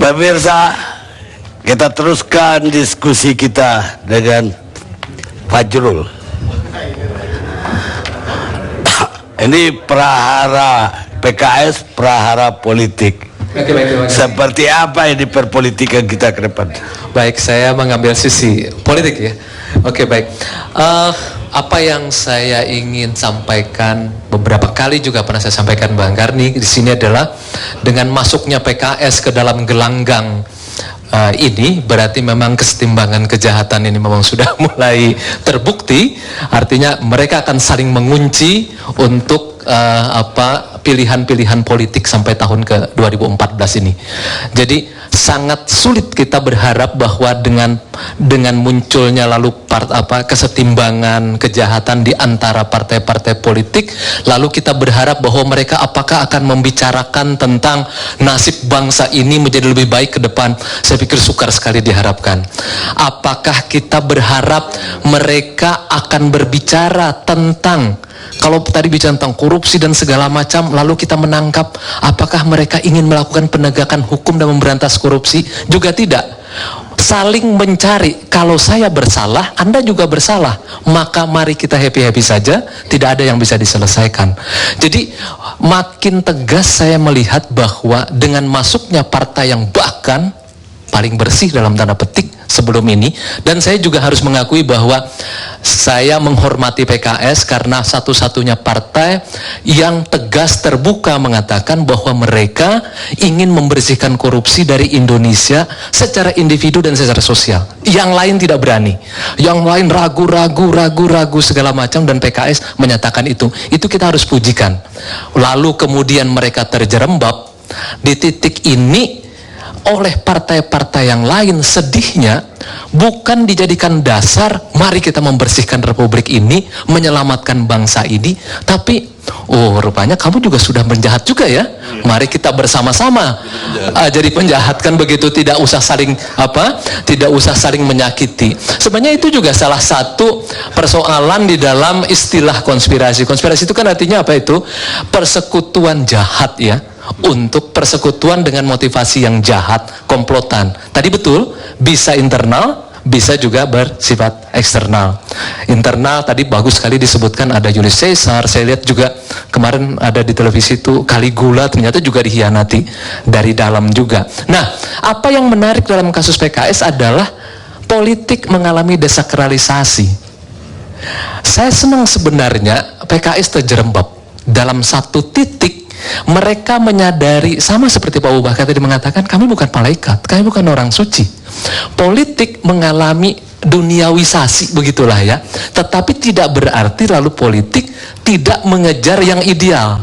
Pemirsa, kita teruskan diskusi kita dengan Fajrul. Ini prahara PKS, prahara politik. Oke, baik. Seperti apa ini perpolitikan kita ke depan? Baik, saya mengambil sisi politik ya. Oke, baik. Apa yang saya ingin sampaikan beberapa kali juga pernah saya sampaikan Bang Karni di sini adalah dengan masuknya PKS ke dalam gelanggang ini berarti memang kesetimbangan kejahatan ini memang sudah mulai terbukti. Artinya mereka akan saling mengunci untuk pilihan-pilihan politik sampai tahun ke 2014 ini. Jadi sangat sulit kita berharap bahwa dengan munculnya lalu kesetimbangan kejahatan di antara partai-partai politik, lalu kita berharap bahwa mereka apakah akan membicarakan tentang nasib bangsa ini menjadi lebih baik ke depan. Saya pikir sukar sekali diharapkan. Apakah kita berharap mereka akan berbicara tentang, kalau tadi bicara tentang korupsi dan segala macam, lalu kita menangkap apakah mereka ingin melakukan penegakan hukum dan memberantas korupsi? Juga tidak. Saling mencari, kalau saya bersalah, Anda juga bersalah, maka mari kita happy-happy saja, tidak ada yang bisa diselesaikan. Jadi makin tegas saya melihat bahwa dengan masuknya partai yang bahkan paling bersih dalam tanda petik sebelum ini, dan saya juga harus mengakui bahwa saya menghormati PKS karena satu-satunya partai yang tegas terbuka mengatakan bahwa mereka ingin membersihkan korupsi dari Indonesia secara individu dan secara sosial. Yang lain tidak berani, yang lain ragu segala macam, dan PKS menyatakan itu kita harus pujikan. Lalu kemudian mereka terjerembab di titik ini oleh partai-partai yang lain. Sedihnya bukan dijadikan dasar mari kita membersihkan republik ini, menyelamatkan bangsa ini, tapi rupanya kamu juga sudah menjahat juga ya, mari kita bersama-sama jadi penjahat, kan begitu, tidak usah saling menyakiti. Sebenarnya itu juga salah satu persoalan di dalam istilah konspirasi. Konspirasi itu kan artinya apa? Itu persekutuan jahat ya, untuk persekutuan dengan motivasi yang jahat, komplotan. Tadi betul, bisa internal, bisa juga bersifat eksternal. Internal tadi bagus sekali disebutkan, ada Julius Caesar. Saya lihat juga kemarin ada di televisi itu Caligula, ternyata juga dikhianati dari dalam juga. Nah, apa yang menarik dalam kasus PKS adalah politik mengalami desakralisasi. Saya senang sebenarnya PKS terjerembab dalam satu titik. Mereka menyadari, sama seperti Pak Abu Bakar tadi mengatakan, kami bukan malaikat, kami bukan orang suci. Politik mengalami duniawisasi, begitulah ya. Tetapi tidak berarti lalu politik tidak mengejar yang ideal.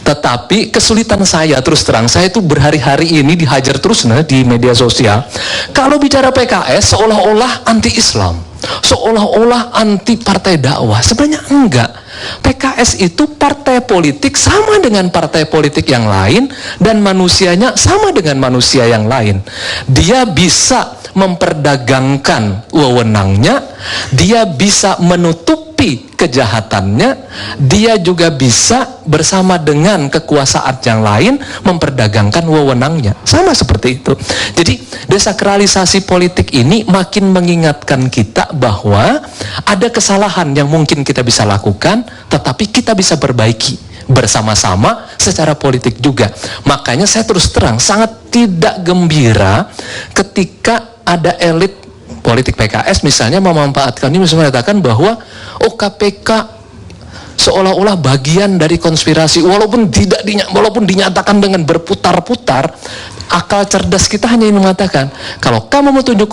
Tetapi kesulitan saya, terus terang, saya itu berhari-hari ini dihajar terus di media sosial. Kalau bicara PKS seolah-olah anti-Islam, seolah-olah anti partai dakwah. Sebenarnya enggak. PKS itu partai politik sama dengan partai politik yang lain, dan manusianya sama dengan manusia yang lain. Dia bisa memperdagangkan wewenangnya, dia bisa menutupi kejahatannya, dia juga bisa bersama dengan kekuasaan yang lain memperdagangkan wewenangnya. Sama seperti itu. Jadi desakralisasi politik ini makin mengingatkan kita bahwa ada kesalahan yang mungkin kita bisa lakukan, tetapi kita bisa perbaiki bersama-sama secara politik juga. Makanya saya terus terang sangat tidak gembira ketika ada elit politik PKS misalnya memanfaatkan ini, misalnya mengatakan bahwa KPK seolah-olah bagian dari konspirasi, walaupun dinyatakan dengan berputar-putar. Akal cerdas kita hanya ingin mengatakan, kalau kamu mau tunjuk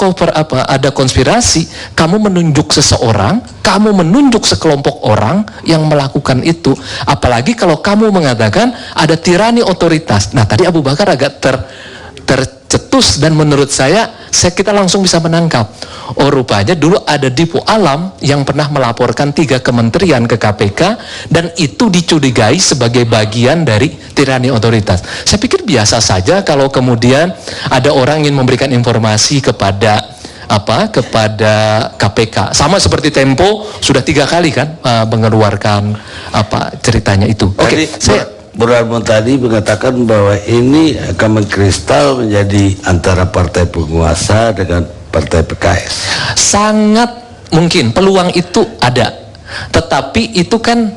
ada konspirasi, kamu menunjuk seseorang, kamu menunjuk sekelompok orang yang melakukan itu. Apalagi kalau kamu mengatakan ada tirani otoritas. Nah, tadi Abu Bakar agak tercetus, dan menurut saya kita langsung bisa menangkap. Rupanya dulu ada Dipo Alam yang pernah melaporkan 3 kementerian ke KPK, dan itu dicurigai sebagai bagian dari tirani otoritas. Saya pikir biasa saja kalau kemudian ada orang ingin memberikan informasi kepada KPK. Sama seperti Tempo sudah 3 kali kan mengeluarkan ceritanya itu. Oke, Burhanmu tadi mengatakan bahwa ini akan mengkristal menjadi antara partai penguasa dengan partai PKS. Sangat mungkin peluang itu ada, tetapi itu kan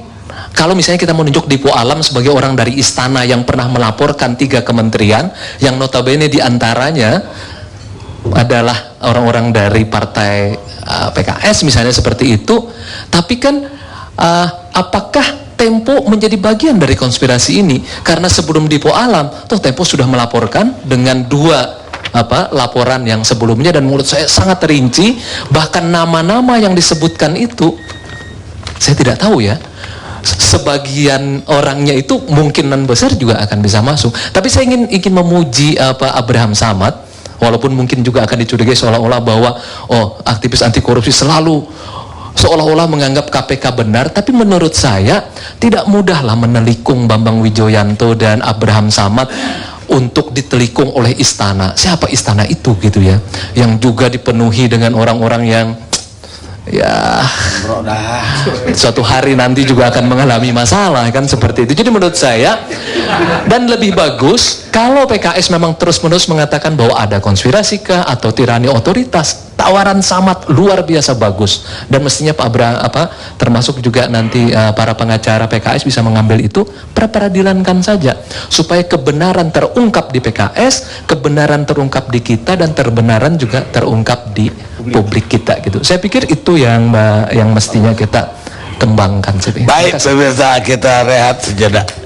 kalau misalnya kita menunjuk Dipo Alam sebagai orang dari istana yang pernah melaporkan 3 kementerian yang notabene diantaranya adalah orang-orang dari partai PKS misalnya seperti itu, tapi kan apakah Tempo menjadi bagian dari konspirasi ini? Karena sebelum Dipo Alam, toh Tempo sudah melaporkan dengan 2 laporan yang sebelumnya, dan menurut saya sangat terinci, bahkan nama-nama yang disebutkan itu saya tidak tahu ya. Sebagian orangnya itu kemungkinan besar juga akan bisa masuk. Tapi saya ingin memuji Abraham Samad, walaupun mungkin juga akan dicurigai seolah-olah bahwa aktivis anti korupsi selalu seolah-olah menganggap KPK benar, tapi menurut saya tidak mudahlah menelikung Bambang Wijoyanto dan Abraham Samad untuk ditelikung oleh istana. Siapa istana itu gitu ya, yang juga dipenuhi dengan orang-orang yang ya suatu hari nanti juga akan mengalami masalah kan seperti itu. Jadi menurut saya, dan lebih bagus kalau PKS memang terus-menerus mengatakan bahwa ada konspirasi kah atau tirani otoritas. Tawaran Samad luar biasa bagus, dan mestinya Pak termasuk juga nanti para pengacara PKS bisa mengambil itu, peradilankan saja supaya kebenaran terungkap di PKS, kebenaran terungkap di kita, dan kebenaran juga terungkap di publik kita gitu. Saya pikir itu yang mestinya kita kembangkan. Baik, pemirsa, kita rehat sejenak.